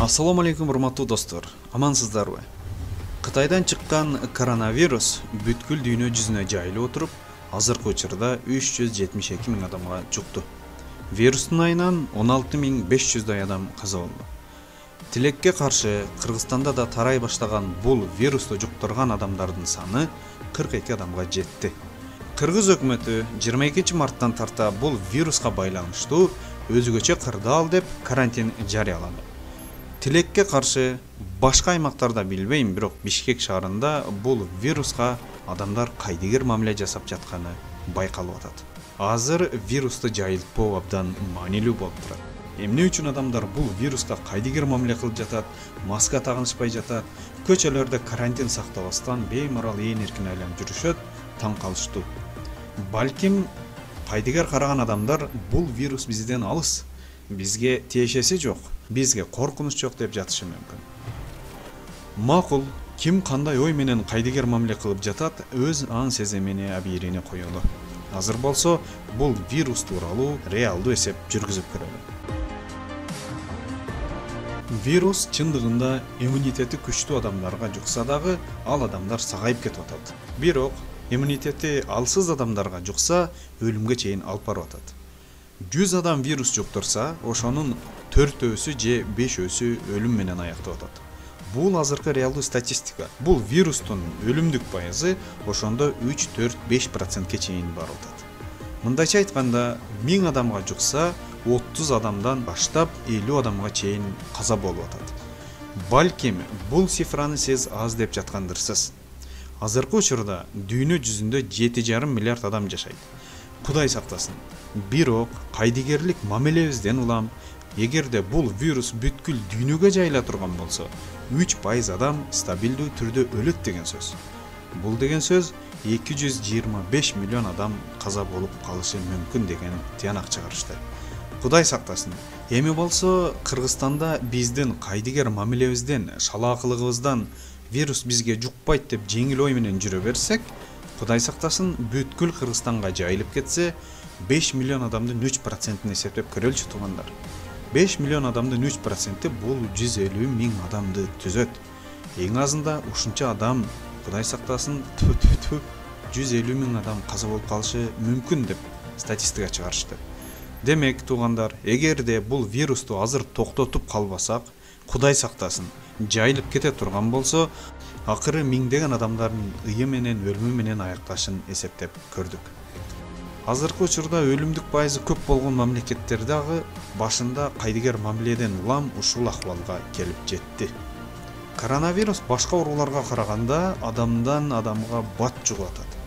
Ассаламу алейкум, урматтуу достор. Амансыздарбы? Кытайдан чыккан коронавирус бүткүл дүйнө жүзүнө жайылып отуруп, азыркы учурда 372 миң адамга жукту. Вирустун айынан 16.500 адам каза болду. Тилекке каршы Кыргызстанда да тарай баштаган бул вирусту жуктурган адамдардын саны 42 адамга жетти. Кыргыз өкмөтү 22 марттан тарта бул вируска байланыштуу өзгөчө кырдаал деп карантин жарыялады. Тилекке каршы башка аймактарда билбейм, бирок Бишкек шаарында бул вируска адамдар кайдыгер мамиле жасап жатканы байкалып атат. Азыр вирусту жайылтпоо абдан маанилүү болуп турат. Эмне үчүн адамдар бул вируска кайдыгер мамиле кылып жатат, маска тагынышпай жатат, көчөлөрдө карантин сактабастан беймарал ээн эркин айланып жүрүшөт, таң калыштуу. Балким кайдыгер караган адамдар бул вирус бизден алыс, бизге тиешеси жок, бизге коркунуч жок деп жатышы мүмкүн. Макул, ким кандай ой менен кайдыгер мамиле кылып жатат, өз аң сезимине абийирине коелу. Азыр болсо бул вирус тууралуу реалдуу эсеп жүргүзүп көрөлү. Вирус чындыгында иммунитети күчтүү адамдарга жукса дагы, ал адамдар сагайып кетип атат. Бирок иммунитети алсыз адамдарга жукса, өлүмгө чейин алып барып атат. 100 адам вирус жуктурса, ошонун 4-өсү же 5-өсү өлүм менен аяктап атат. Бул азыркы реалдуу статистика. Бул вирустун өлүмдүк пайызы ошондо 3-4-5%ке чейин барып атат. Мындайча айтканда, 1000 адамга жукса, 30 адамдан баштап 50 адамга чейин каза болуп атат. Балким бул цифраны сиз аз деп жаткандырсыз. Азыркы учурда дүйнө жүзүндө 7,5 миллиард адам жашайт. Кудай сактасын. Бирок кайдыгерлик мамилебизден улам, эгерде бул вирус бүткүл дүйнөгө жайыла турган болсо, 3% адам стабилдүү түрдө өлөт деген сөз. Бул деген сөз 225 миллион адам каза болуп калышы мүмкүн деген тыянак чыгарышты. Кудай сактасын. Эми болсо Кыргызстанда биздин кайдыгер мамилебизден, шалаакылыгыбыздан вирус бизге жукпайт деп жеңил ой менен жүрө берсек, Кудай сактасын, бүткүл Кыргызстанга жайылып кетсе, 5 миллион адамдын 3%-ин эсептеп көрөлчү туугандар. 5 миллион адамдын 3% бул 150 миң адамды түзөт. Эң азында ушунча адам, Кудай сактасын, 150 миң адам каза болуп калышы мүмкүн деп статистика чыгарышты. Демек, туугандар, эгерде бул вирусту азыр токтотуп калбасак, Кудай сактасын, жайылып кете турган болсо, акыры миңдеген адамдардын ыйы менен өлүмү менен аякташын эсептеп көрдүк. Азыркы учурда өлүмдүк пайызы көп болгон мамлекеттер дагы башында кайдыгер мамиледен улам ушул акыбалга келип жетти. Коронавирус башка ооруларга караганда адамдан адамга бат жугуп атат.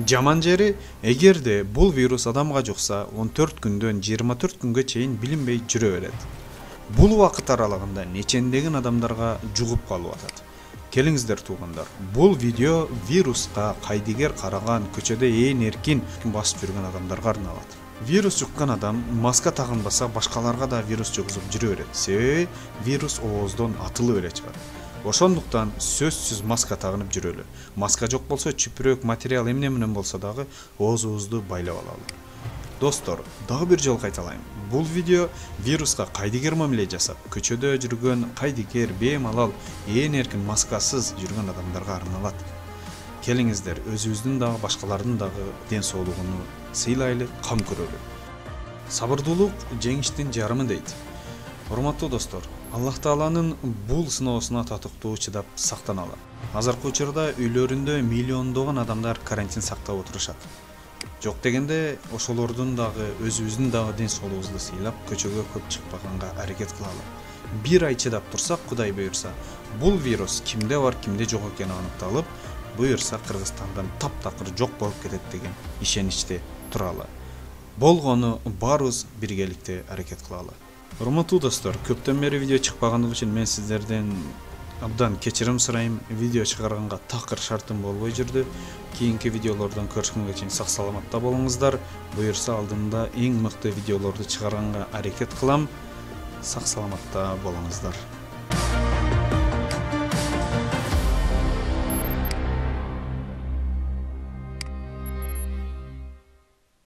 Жаман жери, эгерде бул вирус адамга жукса, 14 күндөн 24 күнгө чейин билинбей жүрө берет. Бул убакыт аралыгында нечендеген адамдарга жугуп калып атат. Келиңиздер туугандар, бул видео вируска кайдыгер караган, көчөдө ээн эркин басып жүргөн адамдарга арналат. Вирус жуккан адам маска тагынбаса, башкаларга да вирус жугузуп жүрө берет. Себеби вирус ооздон атылып эле чыгат. Ошондуктан сөзсүз маска тагынып жүрөлү. Маска жок болсо, чүпүрөк материал эмне менен болсо дагы оозубузду байлап алалы. Достор, дагы бир жолу кайталайм. Бул видео вируска кайдыгер мамиле жасап, көчөдө жүргөн кайдыгер беймалал ээн эркин маскасыз жүргөн адамдарга арналат. Келиңиздер, өзүбүздүн дагы башкалардын дагы ден соолугуну сыйлайлы, кам көрөлү. Сабырдуулук жеңиштин жарымы дейт. Урматтуу достор, Аллах Тааланын бул сыноосуна татыктуу чыдап сактаналы. Азыркы учурда үйлөрүндө миллиондогон адамдар карантин сактап отурушат. Жок дегенде, ошолордун дагы өзүбүздүн дагы ден соолугубузду сыйлап, көчөгө көп чыкпаганга аракет кылалы. Бир ай чыдап турсак, Кудай буйрса, бул вирус кимде бар, кимде жок экени аныкталып, буйрса Кыргызстандан таптакыр жок болуп кетет деген ишеничте туралы. Болгону баарыбыз биргеликте аракет кылалы. Урматтуу достор, көптөн бери видео чыкпагандыгы үчүн мен сиздерден абдан кечирим сурайм. Видео чыгарганга такыр шартым болбой жүрдү. Кийинки видеолордон көрүшкөнгө чейин сак саламатта болуңуздар. Буйрса алдымда эң мыкты видеолорду чыгарганга аракет кылам. Сак саламатта болуңуздар.